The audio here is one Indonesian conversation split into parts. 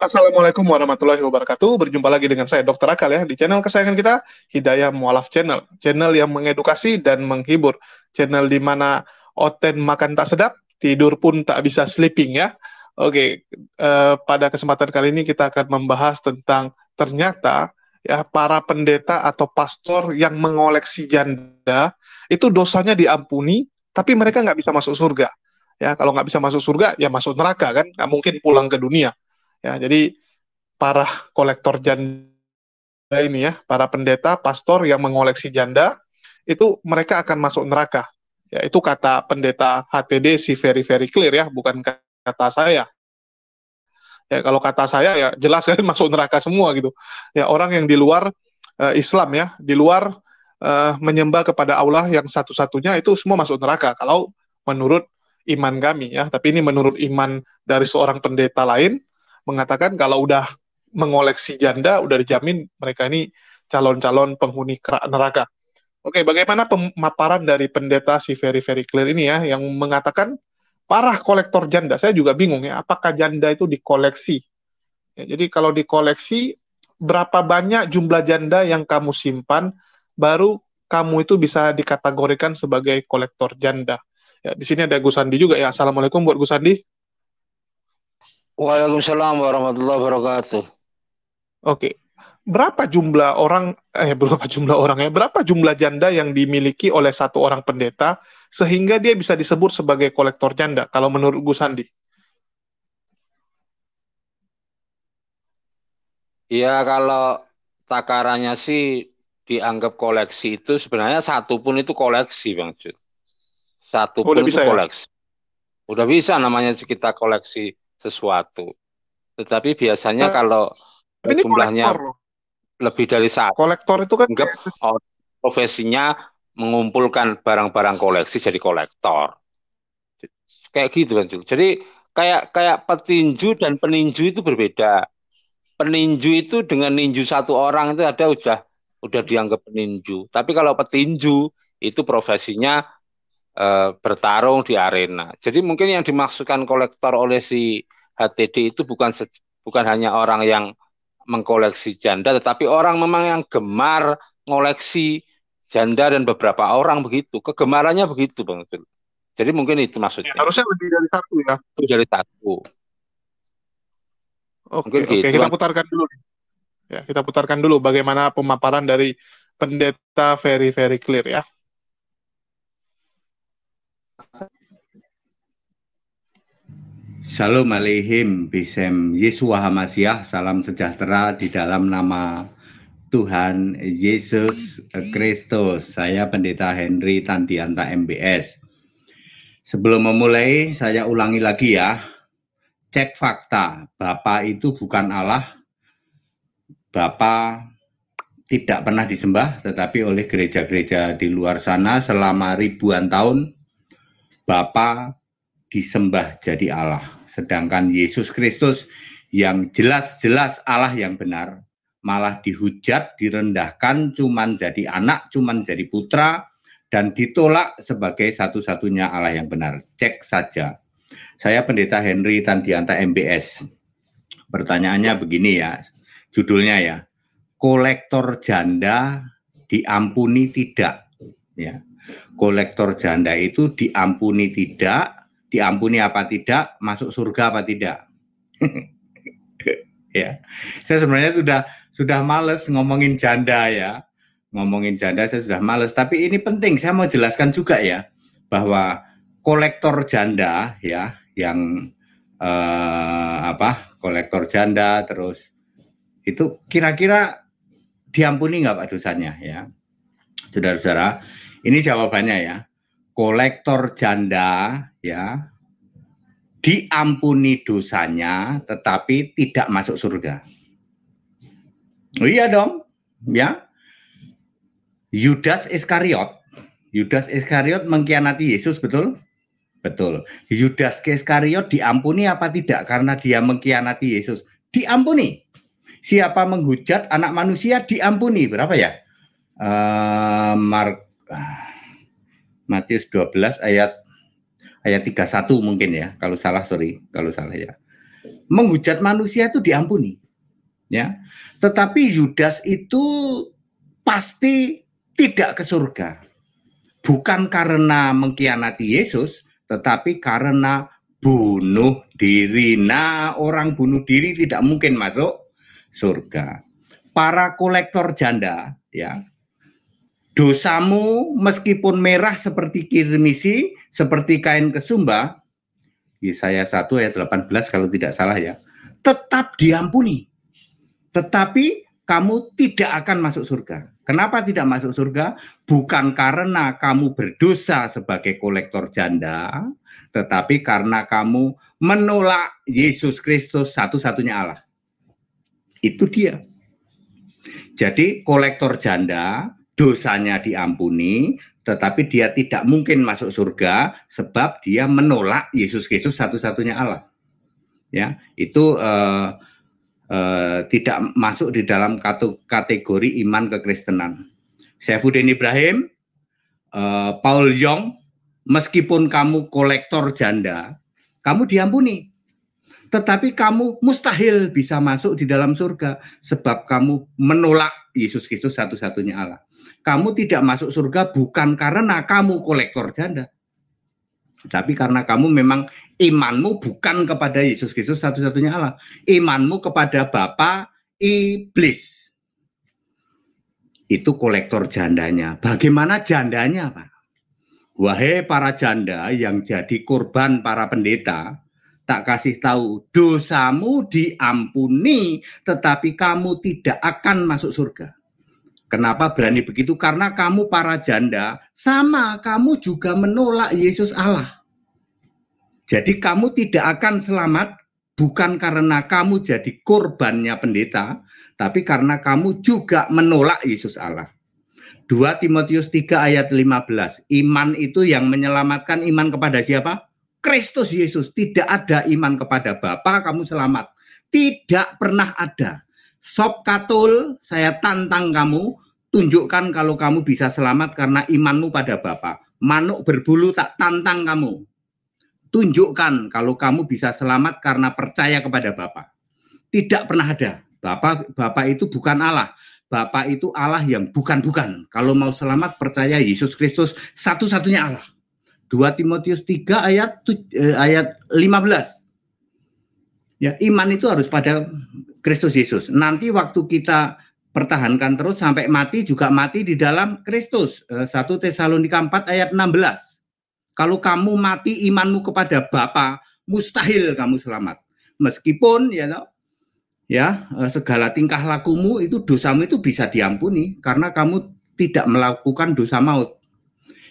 Assalamualaikum warahmatullahi wabarakatuh. Berjumpa lagi dengan saya Dr. Akal ya di channel kesayangan kita, Hidayah Mualaf Channel. Channel yang mengedukasi dan menghibur. Channel di mana oten makan tak sedap, tidur pun tak bisa sleeping ya. Oke, pada kesempatan kali ini kita akan membahas tentang ternyata ya para pendeta atau pastor yang mengoleksi janda itu dosanya diampuni, tapi mereka nggak bisa masuk surga. Ya, kalau nggak bisa masuk surga, ya masuk neraka kan, nggak mungkin pulang ke dunia. Ya, jadi para kolektor janda ini ya, para pendeta, pastor yang mengoleksi janda, itu mereka akan masuk neraka. Ya, itu kata pendeta HTD si very very clear ya, bukan kata saya. Ya, kalau kata saya ya jelas ya masuk neraka semua gitu. Ya, orang yang di luar Islam ya, di luar menyembah kepada Allah yang satu-satunya itu semua masuk neraka. Kalau menurut iman kami ya, tapi ini menurut iman dari seorang pendeta lain mengatakan kalau udah mengoleksi janda udah dijamin mereka ini calon-calon penghuni neraka. Oke, bagaimana pemaparan dari pendeta si very very clear ini ya yang mengatakan parah kolektor janda. Saya juga bingung ya, apakah janda itu dikoleksi? Ya, jadi kalau dikoleksi, berapa banyak jumlah janda yang kamu simpan, baru kamu itu bisa dikategorikan sebagai kolektor janda. Ya, di sini ada Gusandi juga ya. Assalamualaikum buat Gusandi. Waalaikumsalam warahmatullahi wabarakatuh. Oke, berapa jumlah orang ya? Berapa jumlah janda yang dimiliki oleh satu orang pendeta sehingga dia bisa disebut sebagai kolektor janda? Kalau menurut Gusandi. Ya kalau takarannya sih dianggap koleksi itu sebenarnya satu pun itu koleksi Bang Jun. Satu Oh, pun udah itu bisa ya? koleksi. Udah bisa namanya kita koleksi sesuatu. Tetapi biasanya kalau Tapi ini jumlahnya kolektor loh. lebih dari satu, Kolektor itu kan anggap profesinya mengumpulkan barang-barang koleksi jadi kolektor. Kayak gitu Bang Jun. Jadi kayak kayak petinju dan peninju itu berbeda. Peninju itu dengan ninju satu orang itu ada udah dianggap peninju. Tapi kalau petinju itu profesinya bertarung di arena. Jadi mungkin yang dimaksudkan kolektor oleh si HTD itu bukan hanya orang yang mengkoleksi janda, tetapi orang memang yang gemar ngoleksi janda dan beberapa orang begitu. Kegemarannya begitu, Bang. Jadi mungkin itu ya, maksudnya. harusnya lebih dari satu ya. Itu dari satu. Oke, Mungkin oke. gitu, Kita Bang. putarkan dulu nih. Ya, kita putarkan dulu bagaimana pemaparan dari pendeta very very clear ya. Shalom aleihim, Bisem Yesua Hamasyah, salam sejahtera di dalam nama Tuhan Yesus Kristus. Saya Pendeta Henry Tandianta MBS. Sebelum memulai, saya ulangi lagi ya. Cek fakta, Bapa itu bukan Allah. Bapa tidak pernah disembah, tetapi oleh gereja-gereja di luar sana selama ribuan tahun, Bapa disembah jadi Allah. Sedangkan Yesus Kristus yang jelas-jelas Allah yang benar, malah dihujat, direndahkan, cuman jadi anak, cuman jadi putra, dan ditolak sebagai satu-satunya Allah yang benar. Cek saja. Saya Pendeta Henry Tandianta MBS. Pertanyaannya begini ya, judulnya ya, kolektor janda diampuni tidak? Ya, kolektor janda itu diampuni tidak? Diampuni apa tidak, masuk surga apa tidak? Ya, saya sebenarnya sudah males ngomongin janda ya, ngomongin janda saya sudah males. Tapi ini penting, saya mau jelaskan juga ya, bahwa kolektor janda ya, yang kolektor janda terus itu kira-kira diampuni nggak Pak dosanya ya, saudara-saudara? Ini jawabannya ya. Kolektor janda ya diampuni dosanya tetapi tidak masuk surga. Oh iya dong, ya. Yudas Iskariot mengkhianati Yesus, betul? Betul. Yudas Iskariot diampuni apa tidak karena dia mengkhianati Yesus? Diampuni. Siapa menghujat anak manusia diampuni. Berapa ya? Matius 12 ayat 31 mungkin ya, kalau salah sorry, kalau salah ya. menghujat manusia itu diampuni. Ya. Tetapi Yudas itu pasti tidak ke surga. Bukan karena mengkhianati Yesus, tetapi karena bunuh diri. Nah, orang bunuh diri tidak mungkin masuk surga. Para kolektor janda, ya, dosamu meskipun merah seperti kirmisi, seperti kain kesumba, Yesaya 1 ayat 18 kalau tidak salah ya, tetap diampuni. Tetapi kamu tidak akan masuk surga. Kenapa tidak masuk surga? Bukan karena kamu berdosa sebagai kolektor janda, tetapi karena kamu menolak Yesus Kristus satu-satunya Allah. Itu dia. Jadi kolektor janda dosanya diampuni, tetapi dia tidak mungkin masuk surga sebab dia menolak Yesus Kristus satu-satunya Allah. Ya, itu tidak masuk di dalam kategori iman kekristenan. Saifuddin Ibrahim, Paul Yong, meskipun kamu kolektor janda, kamu diampuni. Tetapi kamu mustahil bisa masuk di dalam surga sebab kamu menolak Yesus Kristus satu-satunya Allah. Kamu tidak masuk surga bukan karena kamu kolektor janda, tapi karena kamu memang imanmu bukan kepada Yesus Kristus satu-satunya Allah. Imanmu kepada Bapa Iblis. Itu kolektor jandanya. Bagaimana jandanya, Pak? Wahai para janda yang jadi korban para pendeta, tak kasih tahu, dosamu diampuni, tetapi kamu tidak akan masuk surga. Kenapa berani begitu? Karena kamu para janda, sama kamu juga menolak Yesus Allah. Jadi kamu tidak akan selamat bukan karena kamu jadi korbannya pendeta, tapi karena kamu juga menolak Yesus Allah. 2 Timotius 3 ayat 15. Iman itu yang menyelamatkan, iman kepada siapa? Kristus Yesus. Tidak ada iman kepada Bapa kamu selamat. Tidak pernah ada. Sob katul, saya tantang kamu, tunjukkan kalau kamu bisa selamat karena imanmu pada Bapa. Manuk berbulu tak tantang kamu. Tunjukkan kalau kamu bisa selamat karena percaya kepada Bapa. Tidak pernah ada. Bapa itu bukan Allah. Bapa itu Allah yang bukan-bukan. Kalau mau selamat percaya Yesus Kristus satu-satunya Allah. 2 Timotius 3 ayat 15. Ya, iman itu harus pada Kristus Yesus. Nanti waktu kita pertahankan terus sampai mati juga mati di dalam Kristus. 1 Tesalonika 4 ayat 16. Kalau kamu mati imanmu kepada Bapa, mustahil kamu selamat. Meskipun segala tingkah lakumu itu, dosamu itu bisa diampuni karena kamu tidak melakukan dosa maut.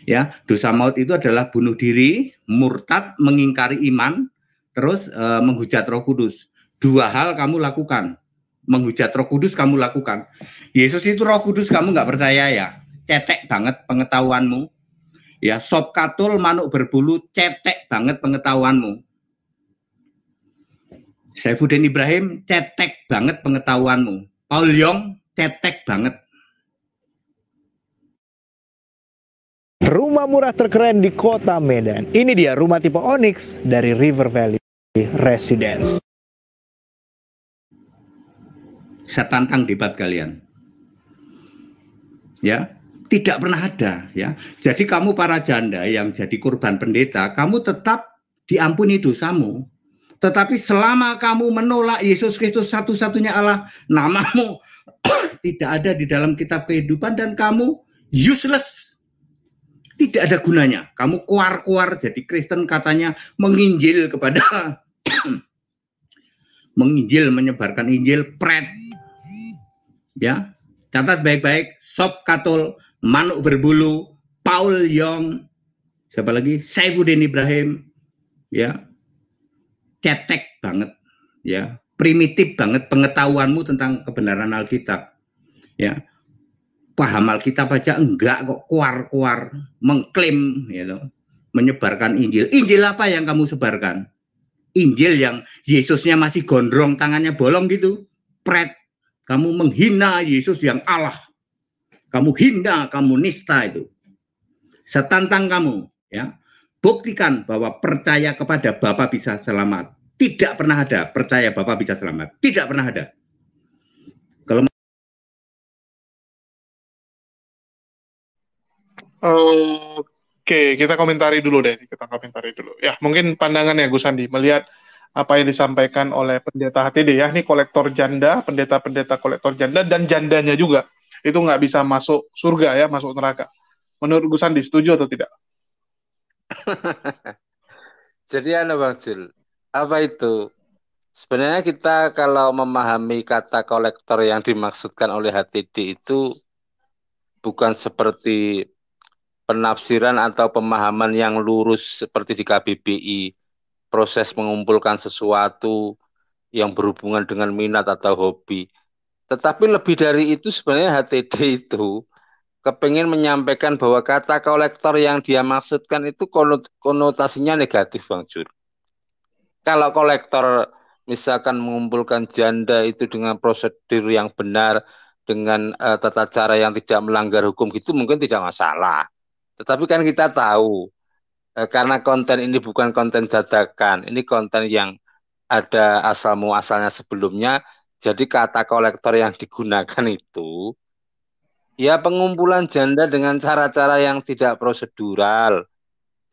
Ya, dosa maut itu adalah bunuh diri, murtad, mengingkari iman, terus menghujat Roh Kudus. Dua hal kamu lakukan. Menghujat Roh Kudus kamu lakukan. Yesus itu Roh Kudus kamu nggak percaya ya? Cetek banget pengetahuanmu. Ya, sob katul manuk berbulu, cetek banget pengetahuanmu. Saifuddin Ibrahim, cetek banget pengetahuanmu. Paul Yong, cetek banget. Rumah murah terkeren di kota Medan. Ini dia rumah tipe Onyx dari River Valley Residence. Saya tantang debat kalian. Ya, tidak pernah ada ya. Jadi kamu para janda yang jadi korban pendeta, kamu tetap diampuni dosamu. Tetapi selama kamu menolak Yesus Kristus satu-satunya Allah, namamu tidak ada di dalam kitab kehidupan dan kamu useless. Tidak ada gunanya. Kamu kuar-kuar jadi Kristen katanya menginjil kepada menginjil, menyebarkan Injil, pret. Ya, catat baik-baik, sob katul, manuk berbulu, Paul Yong, siapa lagi? Saifuddin Ibrahim. Ya. Cetek banget, ya, primitif banget pengetahuanmu tentang kebenaran Alkitab, ya, paham Alkitab aja enggak kok, kuar-kuar, mengklaim, gitu, menyebarkan Injil. Injil apa yang kamu sebarkan? Injil yang Yesusnya masih gondrong, tangannya bolong gitu, pret. Kamu menghina Yesus yang Allah, kamu hina, kamu nista itu. Saya tantang kamu, ya. Buktikan bahwa percaya kepada Bapa bisa selamat. Tidak pernah ada, percaya Bapak bisa selamat. Tidak pernah ada. Kalau Oke, kita komentari dulu deh. Kita komentari dulu. Ya, mungkin pandangannya Gus Andi melihat apa yang disampaikan oleh pendeta HTD ya. Ini kolektor janda, pendeta-pendeta kolektor janda dan jandanya juga. Itu nggak bisa masuk surga ya, masuk neraka. Menurut Gus Andi, setuju atau tidak? Jadi Bang Jul, apa itu? Sebenarnya kita kalau memahami kata kolektor yang dimaksudkan oleh HTD itu bukan seperti penafsiran atau pemahaman yang lurus seperti di KBBI, proses mengumpulkan sesuatu yang berhubungan dengan minat atau hobi. Tetapi lebih dari itu sebenarnya HTD itu kepingin menyampaikan bahwa kata kolektor yang dia maksudkan itu konotasinya negatif, Bang Jul. Kalau kolektor misalkan mengumpulkan janda itu dengan prosedur yang benar, dengan tata cara yang tidak melanggar hukum gitu mungkin tidak masalah. Tetapi kan kita tahu, karena konten ini bukan konten dadakan, ini konten yang ada asal muasalnya sebelumnya, jadi kata kolektor yang digunakan itu ya pengumpulan janda dengan cara-cara yang tidak prosedural,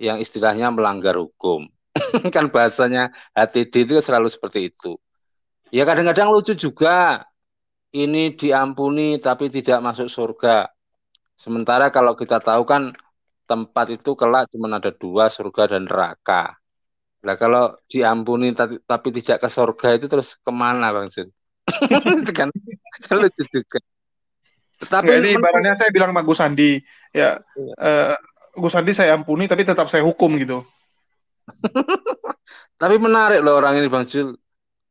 yang istilahnya melanggar hukum. Kan bahasanya HTD itu selalu seperti itu. Ya kadang-kadang lucu juga, ini diampuni tapi tidak masuk surga. Sementara kalau kita tahu kan tempat itu kelak cuma ada dua, surga dan neraka. Nah kalau diampuni tapi tidak ke surga itu terus kemana Bang Jun? Itu kan lucu juga. Tetapi Ya, ini ibaratnya saya bilang sama Gus Andi, ya Gus Andi saya ampuni tapi tetap saya hukum gitu. tapi menarik loh orang ini Bang Jul.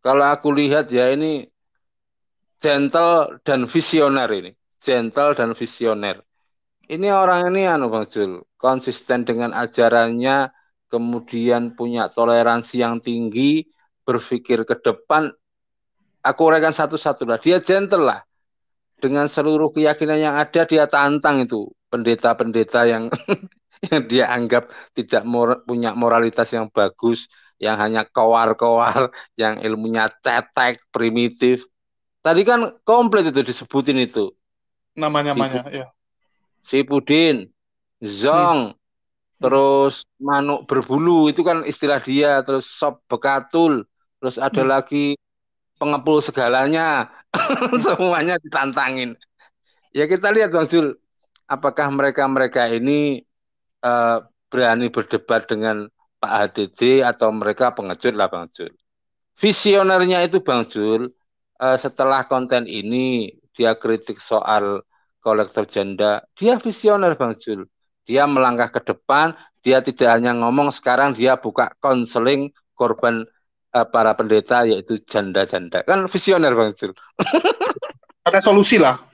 Kalau aku lihat ya ini gentle dan visioner ini. Gentle dan visioner. Ini orang ini Bang Jul, konsisten dengan ajarannya, kemudian punya toleransi yang tinggi, berpikir ke depan. Aku uraikan satu-satu lah. Dia gentle lah. Dengan seluruh keyakinan yang ada, dia tantang itu pendeta-pendeta yang yang dia anggap tidak punya moralitas yang bagus, yang hanya kowar-kowar, yang ilmunya cetek, primitif. Tadi kan komplit itu disebutin itu. Namanya ya. Sipudin, Zong, terus manuk berbulu itu kan istilah dia, terus sop bekatul, terus ada lagi pengepul segalanya. Semuanya ditantangin. Ya kita lihat Bang Jul, apakah mereka-mereka ini berani berdebat dengan Pak HDD atau mereka pengecut lah Bang Jul. Visionernya itu Bang Jul, setelah konten ini dia kritik soal kolektor janda, dia visioner Bang Jul. Dia melangkah ke depan, dia tidak hanya ngomong, sekarang dia buka konseling korban para pendeta yaitu janda-janda. Kan visioner Bang Jul. Ada solusi lah.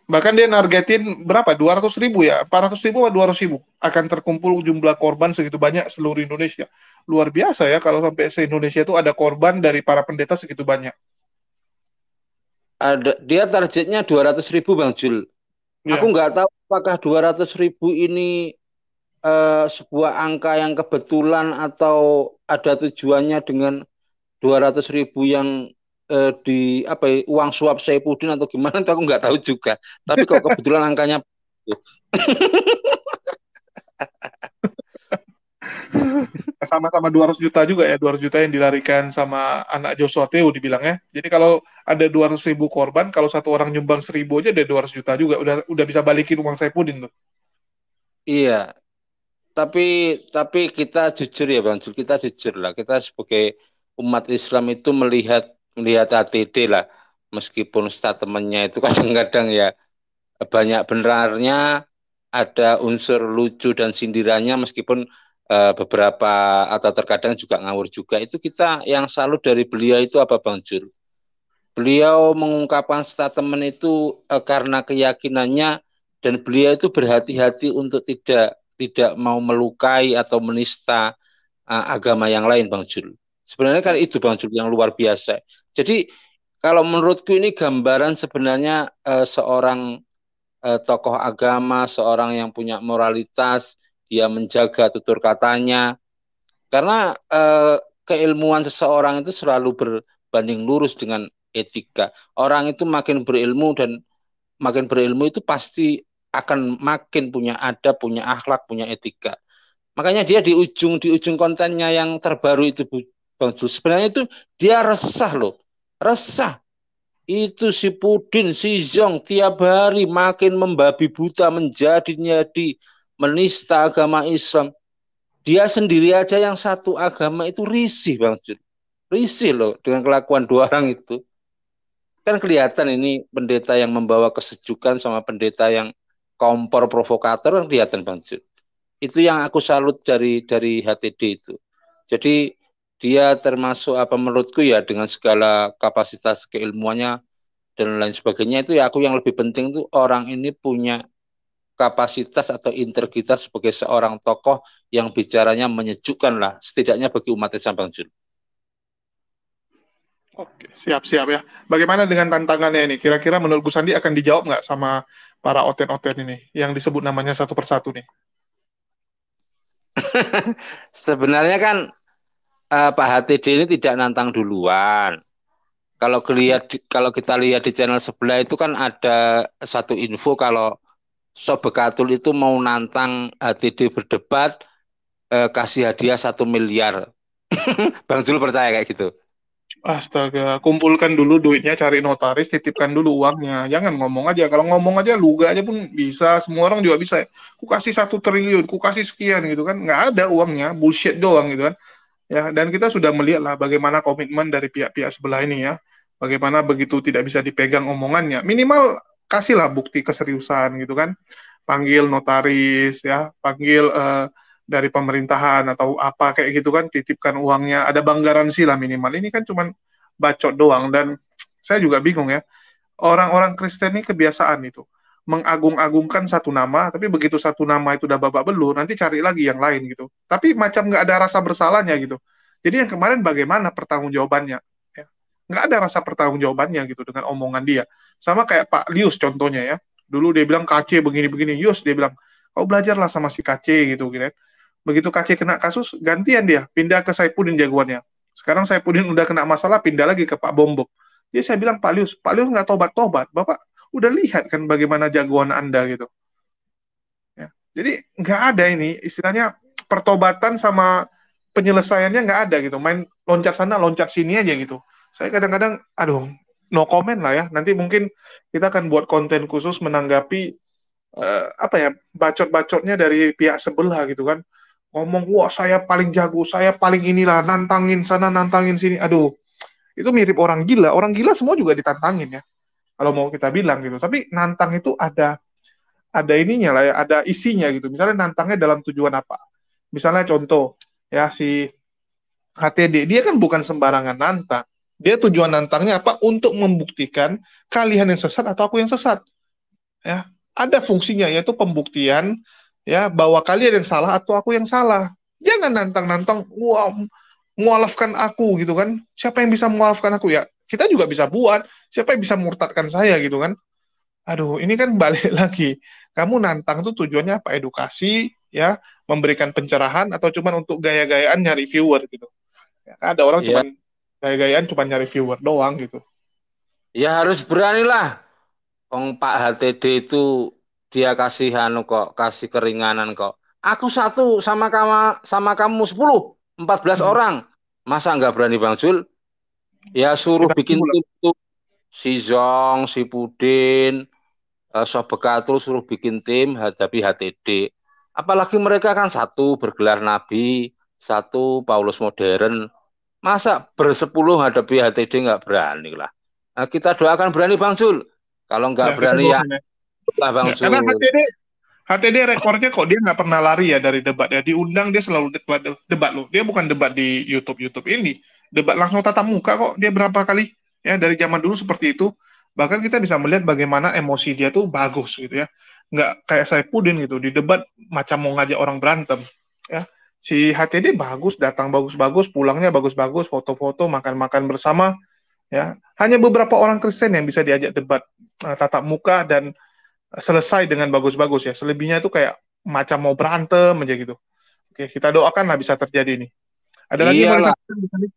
Bahkan dia nargetin berapa? 200.000 ya? 400.000 atau 200.000 akan terkumpul jumlah korban segitu banyak seluruh Indonesia. Luar biasa ya kalau sampai se-Indonesia itu ada korban dari para pendeta segitu banyak. Dia targetnya 200.000 Bang Jul. Ya. Aku nggak tahu apakah 200.000 ini sebuah angka yang kebetulan atau ada tujuannya dengan 200.000 yang di uang suap Saipudin atau gimana, aku nggak tahu juga. Tapi kok kebetulan angkanya sama-sama 200 juta juga ya, 200 juta yang dilarikan sama anak Joshua Teo dibilangnya. Jadi kalau ada 200.000 korban, kalau satu orang nyumbang 1.000 aja ada 200 juta juga. Udah bisa balikin uang Saipudin tuh. Iya. Tapi kita jujur ya Bang Jul, kita jujur lah. Kita sebagai umat Islam itu melihat HTD lah, meskipun statementnya itu kadang-kadang ya banyak benarnya, ada unsur lucu dan sindirannya, meskipun beberapa atau terkadang juga ngawur juga. Itu kita yang salut dari beliau itu apa Bang Jul? Beliau mengungkapkan statement itu karena keyakinannya, dan beliau itu berhati-hati untuk tidak mau melukai atau menista agama yang lain Bang Jul. Sebenarnya kan itu Bang Jul yang luar biasa. Jadi kalau menurutku ini gambaran sebenarnya seorang tokoh agama, seorang yang punya moralitas, dia menjaga tutur katanya. Karena keilmuan seseorang itu selalu berbanding lurus dengan etika. Orang itu makin berilmu dan makin berilmu itu pasti akan makin punya adab, punya akhlak, punya etika. Makanya dia di ujung kontennya yang terbaru itu Bang Jul, sebenarnya itu dia resah loh. Resah. Itu si Pudin, si Zong tiap hari makin membabi buta menjadi menista agama Islam. Dia sendiri aja yang satu agama itu risih Bang Jul. Risih loh dengan kelakuan dua orang itu. Kan kelihatan ini pendeta yang membawa kesejukan sama pendeta yang kompor provokator kan kelihatan Bang Jul. Itu yang aku salut dari HTD itu. Jadi dia termasuk apa menurutku ya dengan segala kapasitas keilmuannya dan lain sebagainya itu ya aku yang lebih penting tuh orang ini punya kapasitas atau integritas sebagai seorang tokoh yang bicaranya menyejukkan lah setidaknya bagi umat Islam Bang Jul. Oke, siap-siap ya. Bagaimana dengan tantangannya ini? Kira-kira menurut Gus Andi akan dijawab nggak sama para oten-oten ini yang disebut namanya satu persatu nih? Sebenarnya kan Pak HTD ini tidak nantang duluan. Kalau kita lihat di channel sebelah itu kan ada satu info kalau Sobekatul itu mau nantang HTD berdebat kasih hadiah 1 miliar. Bang Jul percaya kayak gitu? Astaga, kumpulkan dulu duitnya, cari notaris, titipkan dulu uangnya. Jangan ngomong aja. Kalau ngomong aja, luga aja pun bisa. Semua orang juga bisa. Ku kasih 1 triliun, ku kasih sekian gitu kan. Nggak ada uangnya, bullshit doang gitu kan. Ya, dan kita sudah melihat lah bagaimana komitmen dari pihak-pihak sebelah ini ya. Bagaimana begitu tidak bisa dipegang omongannya. Minimal kasihlah bukti keseriusan gitu kan. Panggil notaris ya, panggil dari pemerintahan atau apa kayak gitu kan, titipkan uangnya, ada bank garansi lah minimal. Ini kan cuman bacot doang, dan saya juga bingung ya, orang-orang Kristen ini kebiasaan itu, mengagung-agungkan satu nama, tapi begitu satu nama itu udah babak belur, nanti cari lagi yang lain gitu. Tapi macam nggak ada rasa bersalahnya gitu. Jadi yang kemarin bagaimana pertanggungjawabannya? Ya. Nggak ada rasa pertanggungjawabannya gitu dengan omongan dia. Sama kayak Pak Lius contohnya ya. Dulu dia bilang KC begini-begini, Yus dia bilang, kau belajarlah sama si KC gitu. Begitu KC kena kasus, gantian dia, pindah ke Saipudin jagoannya. Sekarang Saipudin udah kena masalah, pindah lagi ke Pak Bombok. Jadi saya bilang, Pak Lius nggak tobat-tobat. Bapak udah lihat kan bagaimana jagoan Anda gitu. Ya. Jadi nggak ada ini, istilahnya pertobatan sama penyelesaiannya nggak ada gitu. Main loncat sana, loncat sini aja gitu. Saya kadang-kadang, aduh, no comment lah ya. Nanti mungkin kita akan buat konten khusus menanggapi bacot-bacotnya dari pihak sebelah gitu kan. Ngomong, wah saya paling jago, saya paling inilah, nantangin sana, nantangin sini. Aduh, itu mirip orang gila. Orang gila semua juga ditantangin ya. Kalau mau kita bilang gitu. Tapi nantang itu ada ininya lah ya, ada isinya gitu. Misalnya nantangnya dalam tujuan apa? Misalnya contoh, ya si HTD, dia kan bukan sembarangan nantang. Dia tujuan nantangnya apa? Untuk membuktikan kalian yang sesat atau aku yang sesat. Ya, ada fungsinya yaitu pembuktian ya bahwa kalian yang salah atau aku yang salah. Jangan nantang-nantang, wah, mualafkan aku gitu kan. Siapa yang bisa mualafkan aku ya? Kita juga bisa buat. Siapa yang bisa murtadkan saya gitu kan? Aduh, ini kan balik lagi. Kamu nantang tuh tujuannya apa? Edukasi, ya, memberikan pencerahan atau cuman untuk gaya-gayaan nyari viewer gitu. Ya, ada orang Ya, cuman gaya-gayaan cuman nyari viewer doang gitu. ya harus berani lah. Pak HTD itu dia kasih kok, kasih keringanan kok. Aku satu sama kamu 10, 14 orang. Masa nggak berani Bang Jul? Ya suruh Kita bikin tunggu lah. tim tuh. Si Zong, si Pudin, Sobekatul suruh bikin tim hadapi HTD. Apalagi mereka kan satu bergelar Nabi, satu Paulus modern. Masa bersepuluh hadapi HTD nggak berani lah. Nah, kita doakan berani Bang Jul. Kalau nggak Ya, kita berani ya doakan ya. lah Bang Ya, karena Jul. HTD rekornya kok dia nggak pernah lari ya dari debat ya. Diundang dia selalu debat loh. Dia bukan debat di YouTube ini. Debat langsung tatap muka kok. Dia berapa kali ya dari zaman dulu seperti itu. Bahkan kita bisa melihat bagaimana emosi dia tuh bagus gitu ya. Nggak kayak Saipudin gitu. Di debat macam mau ngajak orang berantem. Ya. Si HTD bagus, datang bagus-bagus, pulangnya bagus-bagus, foto-foto, makan-makan bersama. Ya. Hanya beberapa orang Kristen yang bisa diajak debat tatap muka dan selesai dengan bagus-bagus ya. Selebihnya itu kayak macam mau berantem aja gitu. Oke, kita doakanlah bisa terjadi ini. Ada lagi yang mau Iyalah, disampaikan di sini?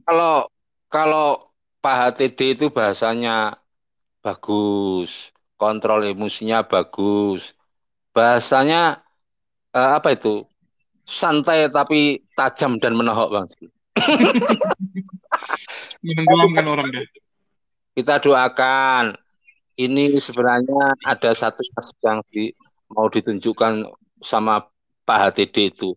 kalau kalau Pak HTD itu bahasanya bagus, kontrol emosinya bagus, bahasanya apa itu? Santai tapi tajam dan menohok, Bang. Menenggelamkan orang deh. Kita doakan. Ini sebenarnya ada satu kasus yang mau ditunjukkan sama Pak HTD itu.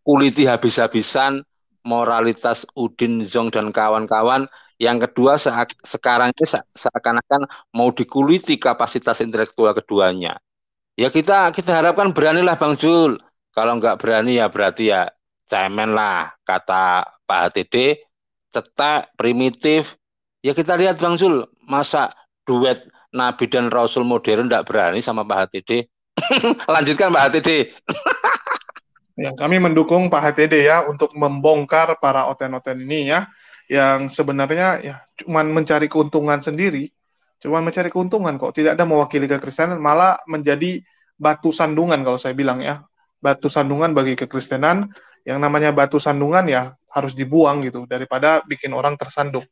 Kuliti habis-habisan moralitas Udin, Zong, dan kawan-kawan. Yang kedua, sekarang ini seakan-akan mau dikuliti kapasitas intelektual keduanya. Ya kita harapkan beranilah Bang Jul. Kalau nggak berani ya berarti ya cemen lah, kata Pak HTD. Cetek, primitif. Ya kita lihat Bang Jul, masa duet Nabi dan Rasul modern nggak berani sama Pak HTD. Lanjutkan Pak HTD. Ya, kami mendukung Pak HTD ya untuk membongkar para oten-oten ini ya, yang sebenarnya ya cuman mencari keuntungan sendiri, cuman mencari keuntungan kok, tidak ada mewakili kekristenan, malah menjadi batu sandungan kalau saya bilang ya, batu sandungan bagi kekristenan. Yang namanya batu sandungan ya harus dibuang gitu daripada bikin orang tersandung.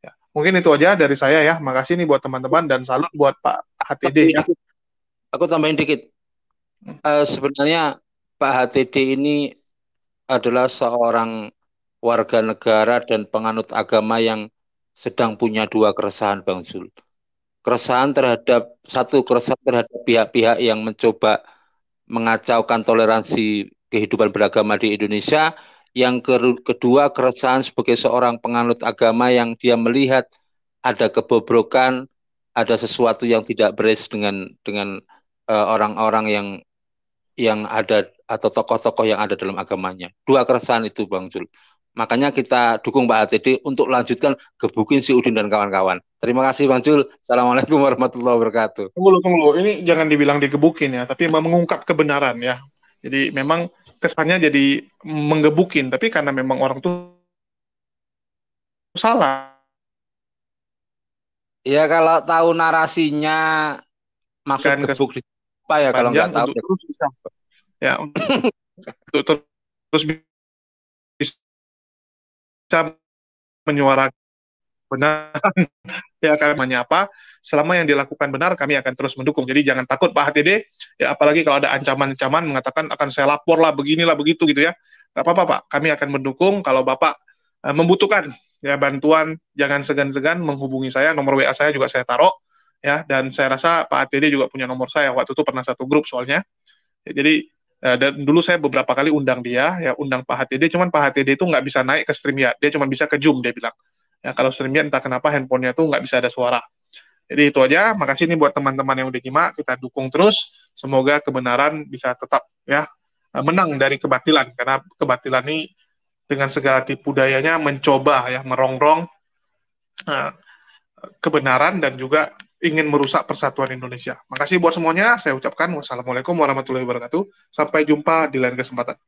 Ya, mungkin itu aja dari saya ya. Makasih nih buat teman-teman dan salut buat Pak HTD ya. Aku tambahin dikit. Sebenarnya Pak HTD ini adalah seorang warga negara dan penganut agama yang sedang punya dua keresahan, Bang Zul. Keresahan terhadap pihak-pihak yang mencoba mengacaukan toleransi kehidupan beragama di Indonesia. Yang kedua, keresahan sebagai seorang penganut agama yang dia melihat ada kebobrokan, ada sesuatu yang tidak beres dengan orang-orang yang ada atau tokoh-tokoh yang ada dalam agamanya. Dua keresahan itu Bang Jul. Makanya kita dukung Pak HTD untuk lanjutkan gebukin si Udin dan kawan-kawan. Terima kasih Bang Jul. Assalamualaikum warahmatullahi wabarakatuh. Tunggu. Ini jangan dibilang digebukin ya, tapi mengungkap kebenaran ya. Jadi memang kesannya jadi menggebukin, tapi karena memang orang tuh salah. Ya kalau tahu narasinya maksud Kan gebuk di apa ya kalau panjang nggak tahu. untuk terus bisa ya untuk terus bisa menyuarakan benar ya kami apa selama yang dilakukan benar kami akan terus mendukung. Jadi jangan takut Pak HTD ya, apalagi kalau ada ancaman-ancaman mengatakan akan saya lapor lah beginilah begitu gitu ya, nggak apa-apa Pak, kami akan mendukung. Kalau Bapak membutuhkan ya bantuan, jangan segan-segan menghubungi saya, nomor WA saya juga saya taruh ya, dan saya rasa Pak HTD juga punya nomor saya, waktu itu pernah satu grup soalnya ya, jadi dan dulu saya beberapa kali undang dia ya, undang Pak HTD, cuman Pak HTD itu nggak bisa naik ke StreamYard, dia cuma bisa ke Zoom dia bilang. Ya, kalau StreamYard entah kenapa handphonenya tuh nggak bisa ada suara. Jadi itu aja. Makasih nih buat teman-teman yang udah nyimak. Kita dukung terus. Semoga kebenaran bisa tetap ya menang dari kebatilan. Karena kebatilan ini dengan segala tipu dayanya mencoba ya merongrong kebenaran dan juga ingin merusak persatuan Indonesia. Makasih buat semuanya. Saya ucapkan wassalamualaikum warahmatullahi wabarakatuh. Sampai jumpa di lain kesempatan.